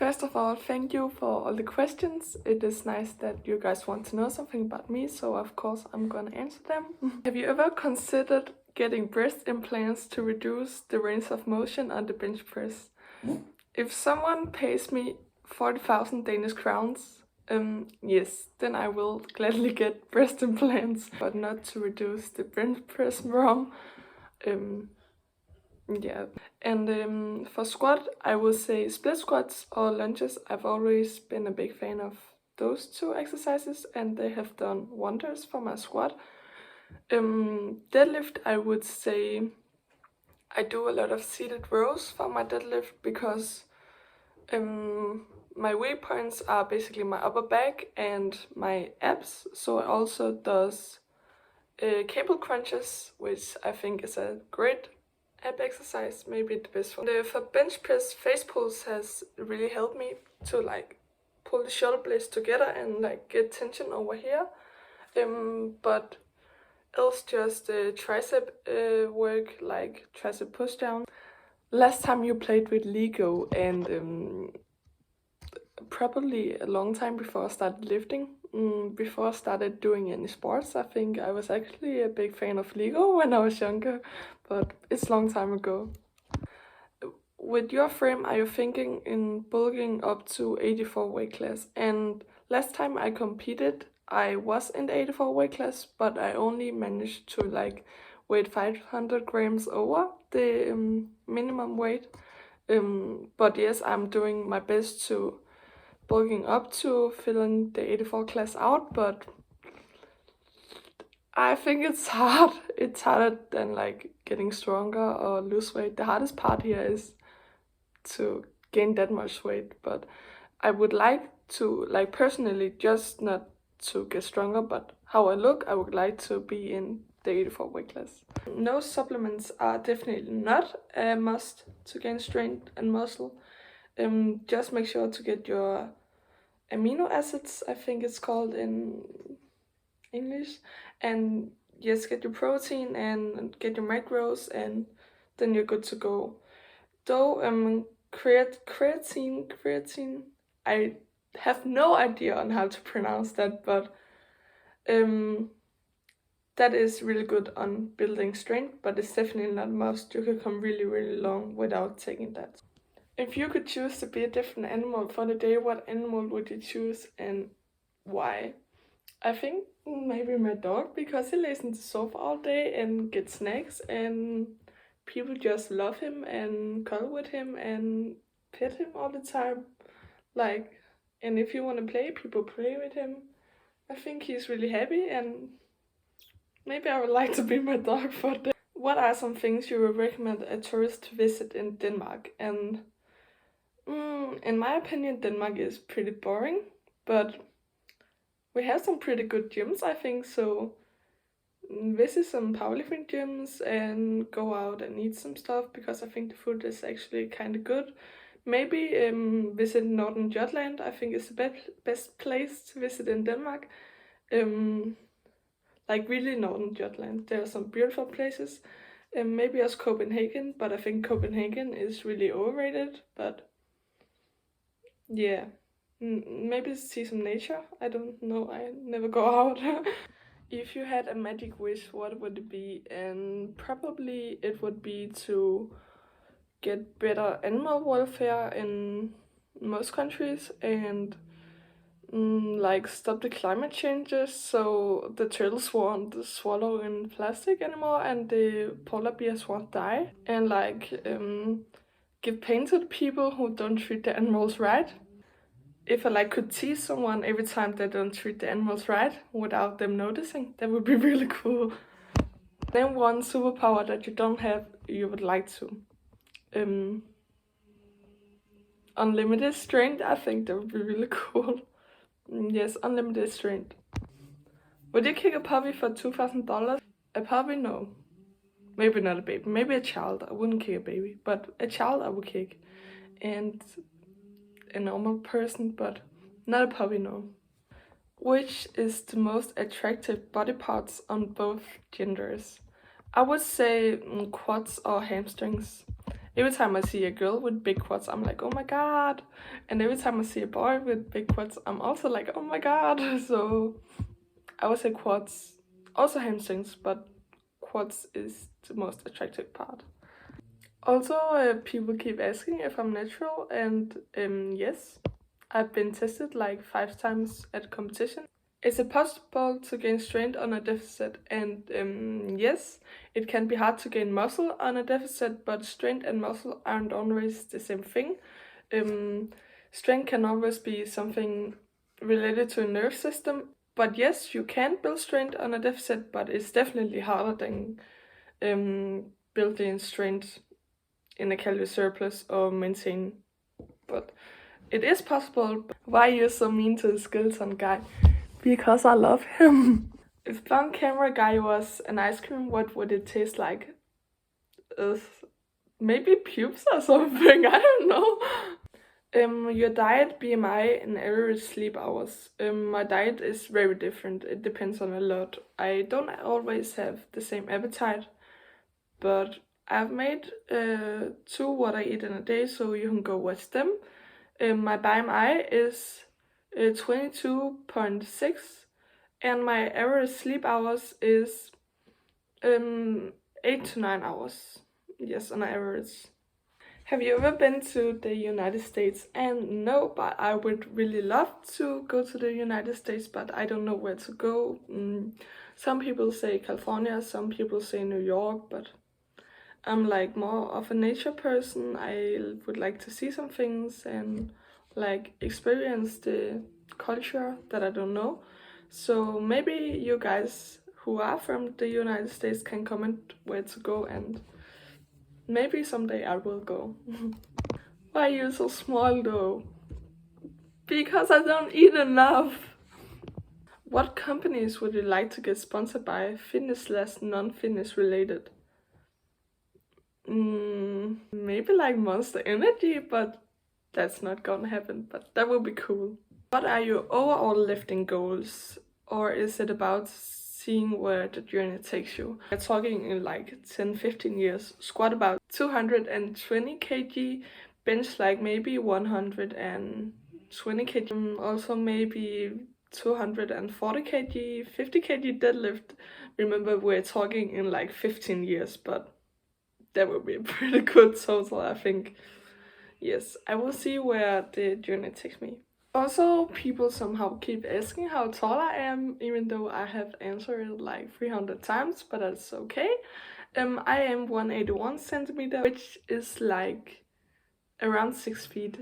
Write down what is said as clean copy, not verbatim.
First of all, thank you for all the questions. It is nice that you guys want to know something about me, so of course I'm gonna answer them. Have you ever considered getting breast implants to reduce the range of motion on the bench press? If someone pays me 40,000 Danish crowns, yes, then I will gladly get breast implants, but not to reduce the bench press more. Yeah, and for squat, I would say split squats or lunges. I've always been a big fan of those two exercises, and they have done wonders for my squat. Deadlift, I would say I do a lot of seated rows for my deadlift because my weak points are basically my upper back and my abs. So I also does cable crunches, which I think is a great ab exercise, maybe the best one. For bench press, face pulls has really helped me to like pull the shoulder blades together and like get tension over here. But else just tricep work, like tricep push down. Last time you played with Lego, and probably a long time before I started lifting. Before I started doing any sports, I think I was actually a big fan of Lego when I was younger, but it's a long time ago. With your frame, are you thinking in bulking up to 84 weight class? And last time I competed, I was in the 84 weight class, but I only managed to like weight 500 grams over the minimum weight. But yes, I'm doing my best to bulking up to filling the 84 class out, but I think it's hard. It's harder than like getting stronger or lose weight. The hardest part here is to gain that much weight, but I would like to, like personally, just not to get stronger, but how I look, I would like to be in the 84 weight class. No supplements are definitely not a must to gain strength and muscle. Just make sure to get your amino acids, I think it's called in English, and yes, get your protein and get your macros, and then you're good to go. Though creatine, I have no idea on how to pronounce that, but that is really good on building strength, but it's definitely not a must. You can come really long without taking that. If you could choose to be a different animal for the day, what animal would you choose and why? I think maybe my dog, because he lays in the sofa all day and gets snacks, and people just love him and cuddle with him and pet him all the time. Like, and if you want to play, people play with him. I think he's really happy, and maybe I would like to be my dog for that. What are some things you would recommend a tourist to visit in Denmark? And in my opinion, Denmark is pretty boring, but we have some pretty good gyms, I think, so visit some powerlifting gyms and go out and eat some stuff, because I think the food is actually kind of good. Maybe visit Northern Jutland. I think it's the best place to visit in Denmark. Like really Northern Jutland. There are some beautiful places. Maybe also Copenhagen, but I think Copenhagen is really overrated. But yeah, maybe see some nature. I don't know. I never go out. If you had a magic wish, what would it be? And probably it would be to get better animal welfare in most countries, and like stop the climate changes so the turtles won't swallow in plastic anymore and the polar bears won't die, and like give pain to the people who don't treat the animals right. If I like could tease someone every time they don't treat the animals right without them noticing, that would be really cool. Then one superpower that you don't have, you would like to. Unlimited strength, I think that would be really cool. Yes, unlimited strength. Would you kick a puppy for $2,000? A puppy, no. Maybe not a baby, maybe a child. I wouldn't kick a baby, but a child I would kick. And a normal person, but not a puppy, no. Which is the most attractive body parts on both genders? I would say quads or hamstrings. every time I see a girl with big quads, I'm like, oh my god. And every time I see a boy with big quads, I'm also like, oh my god. So I would say quads, also hamstrings, but quads is the most attractive part. Also, people keep asking if I'm natural, and yes, I've been tested like 5 times at competition. Is it possible to gain strength on a deficit? And yes, it can be hard to gain muscle on a deficit, but strength and muscle aren't always the same thing. Um, Strength can always be something related to a nerve system, but yes, you can build strength on a deficit, but it's definitely harder than building strength in a calorie surplus or maintain. But it is possible. Why are you so mean to the skeleton guy? Because I love him. If blonde camera guy was an ice cream, what would it taste like? Uh, Maybe pubes or something. I don't know. Your diet, BMI, and average sleep hours. My diet is very different. It depends on a lot. I don't always have the same appetite, but I've made 2 what I eat in a day, so you can go watch them. My BMI is 22.6, and my average sleep hours is 8 to 9 hours. Yes, on average. Have you ever been to the United States? And no, but I would really love to go to the United States, but I don't know where to go. Some people say California, some people say New York, but I'm like more of a nature person. I would like to see some things and like experience the culture that I don't know. So maybe you guys who are from the United States can comment where to go, and maybe someday I will go. Why are you so small though? Because I don't eat enough. What companies would you like to get sponsored by, fitness slash non-fitness related? Maybe like Monster Energy, but that's not gonna happen, but that would be cool. What are your overall lifting goals? Or is it about seeing where the journey takes you? We're talking in like 10-15 years. Squat about 220 kg, bench like maybe 120 kg, also maybe 240 kg, 50 kg deadlift. Remember, we're talking in like 15 years, but that would be a pretty good total, I think. Yes, I will see where the journey takes me. Also, people somehow keep asking how tall I am, even though I have answered it like 300 times, but that's okay. I am 181 centimeter, which is like around 6 feet.